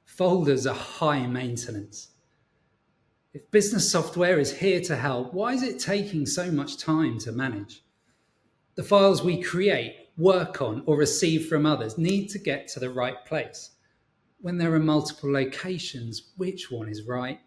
Folders are high maintenance. If business software is here to help, why is it taking so much time to manage? The files we create, work on, or receive from others need to get to the right place. When there are multiple locations, which one is right?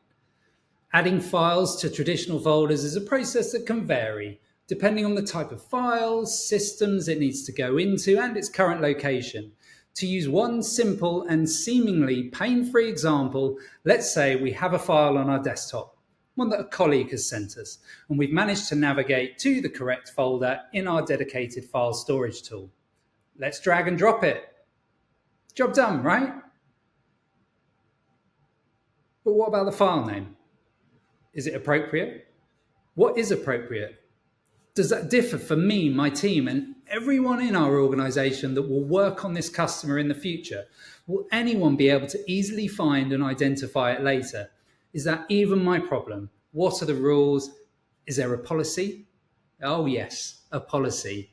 Adding files to traditional folders is a process that can vary, depending on the type of files, systems it needs to go into, and its current location. To use one simple and seemingly pain-free example, let's say we have a file on our desktop, one that a colleague has sent us, and we've managed to navigate to the correct folder in our dedicated file storage tool. Let's drag and drop it. Job done, right? But what about the file name? Is it appropriate? What is appropriate? Does that differ for me, my team, and everyone in our organization that will work on this customer in the future? Will anyone be able to easily find and identify it later? Is that even my problem? What are the rules? Is there a policy? Oh yes, a policy.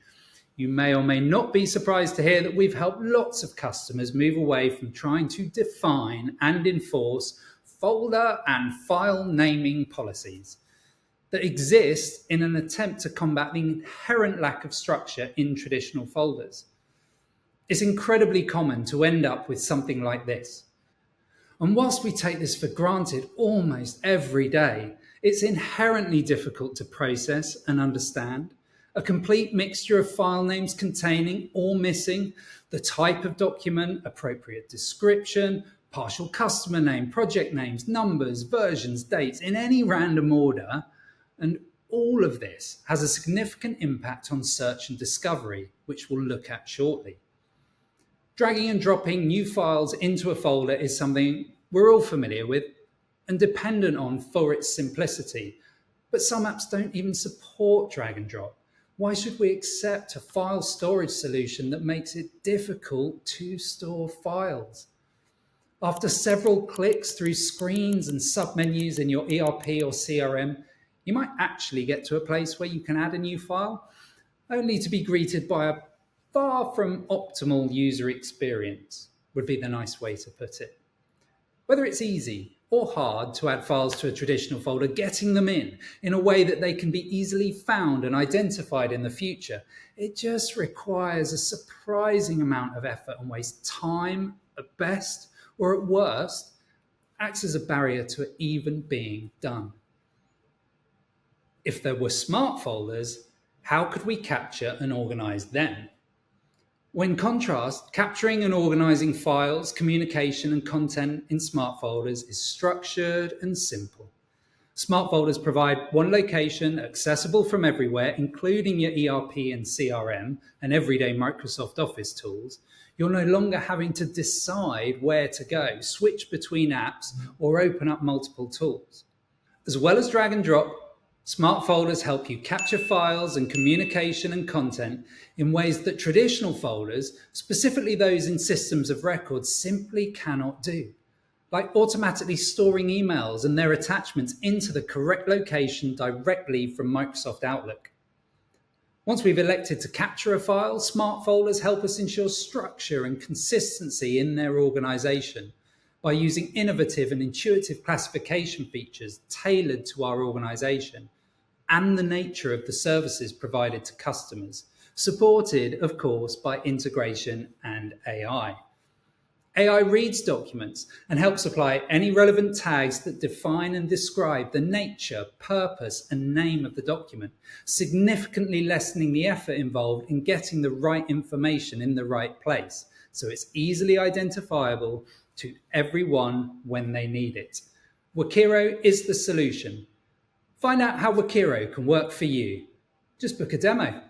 You may or may not be surprised to hear that we've helped lots of customers move away from trying to define and enforce folder and file naming policies that exist in an attempt to combat the inherent lack of structure in traditional folders. It's incredibly common to end up with something like this. And whilst we take this for granted almost every day, it's inherently difficult to process and understand. A complete mixture of file names containing or missing the type of document, appropriate description, partial customer name, project names, numbers, versions, dates in any random order. And all of this has a significant impact on search and discovery, which we'll look at shortly. Dragging and dropping new files into a folder is something we're all familiar with and dependent on for its simplicity. But some apps don't even support drag and drop. Why should we accept a file storage solution that makes it difficult to store files? After several clicks through screens and submenus in your ERP or CRM, you might actually get to a place where you can add a new file, only to be greeted by a far from optimal user experience, would be the nice way to put it. Whether it's easy or hard to add files to a traditional folder, getting them in a way that they can be easily found and identified in the future, it just requires a surprising amount of effort and wastes time at best, or at worst, acts as a barrier to it even being done. If there were smart folders, how could we capture and organize them? When contrast, capturing and organizing files, communication, and content in smart folders is structured and simple. Smart folders provide one location accessible from everywhere, including your ERP and CRM and everyday Microsoft Office tools. You're no longer having to decide where to go, switch between apps, or open up multiple tools. As well as drag and drop, smart folders help you capture files and communication and content in ways that traditional folders, specifically those in systems of record, simply cannot do, like automatically storing emails and their attachments into the correct location directly from Microsoft Outlook. Once we've elected to capture a file, smart folders help us ensure structure and consistency in their organization by using innovative and intuitive classification features tailored to our organization and the nature of the services provided to customers, supported, of course, by integration and AI. AI reads documents and helps apply any relevant tags that define and describe the nature, purpose, and name of the document, significantly lessening the effort involved in getting the right information in the right place, so it's easily identifiable to everyone when they need it. Workiro is the solution. Find out how Workiro can work for you. Just book a demo.